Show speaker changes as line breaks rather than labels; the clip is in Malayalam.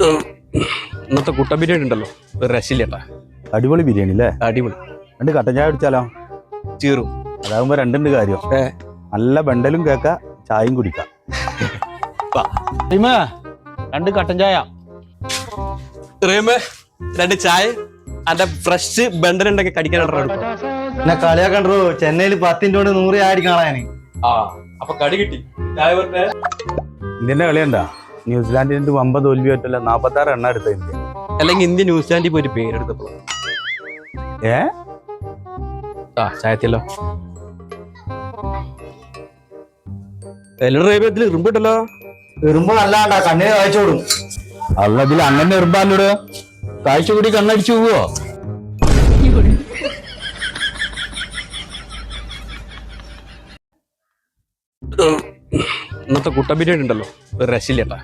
ഇന്നത്തെ കുട്ട ബിരിയാണി ഉണ്ടല്ലോ ഒരു രശില്ലേട്ടാ.
അടിപൊളി ബിരിയാണി അല്ലേ?
അടിപൊളി.
രണ്ട് കട്ടൻ ചായ കുടിച്ചാലോ?
ചീറും.
അതാകുമ്പോ രണ്ടുണ്ട് കാര്യം. നല്ല ബണ്ടലും കേക്ക, ചായയും കുടിക്കാം. രണ്ട് കട്ടൻ ചായ.
രണ്ട് ചായ. അന്റെ ഫ്രഷ് ബണ്ടൽ ഉണ്ടെങ്കിൽ കടിക്കാനാണ്.
എന്നെ കളിയാക്കണ്ടോ? ചെന്നൈയിൽ 10 കൊണ്ട് 100 ആടി കാണാന്.
അപ്പൊ കടി കിട്ടി.
ഇന്ത്യന്റെ കളിയുണ്ടാ? ന്യൂസിലാൻഡിന്റെ 50 തോൽവി പറ്റില്ല, 46 എണ്ണ എടുത്ത ഇന്ത്യ.
അല്ലെങ്കിൽ ഇന്ത്യ ന്യൂസിലാൻഡിൽ പോയിട്ട് പേരെടുത്തപ്പോ ചായത്തില്ലോ ഇറുമ്പിട്ടല്ലോ.
എറുമ്പ് നല്ലാണ്ടാ, കണ്ണിന് കാഴ്ചോടും.
അള്ളതിൽ അങ്ങനെ എറുമ്പാലോട് കാഴ്ച കൂടി കണ്ണടിച്ചു പോവോ?
ഇന്നത്തെ കുട്ട ബിരിയാണി ഉണ്ടല്ലോ ഒരു രശില്ലേട്ടാ.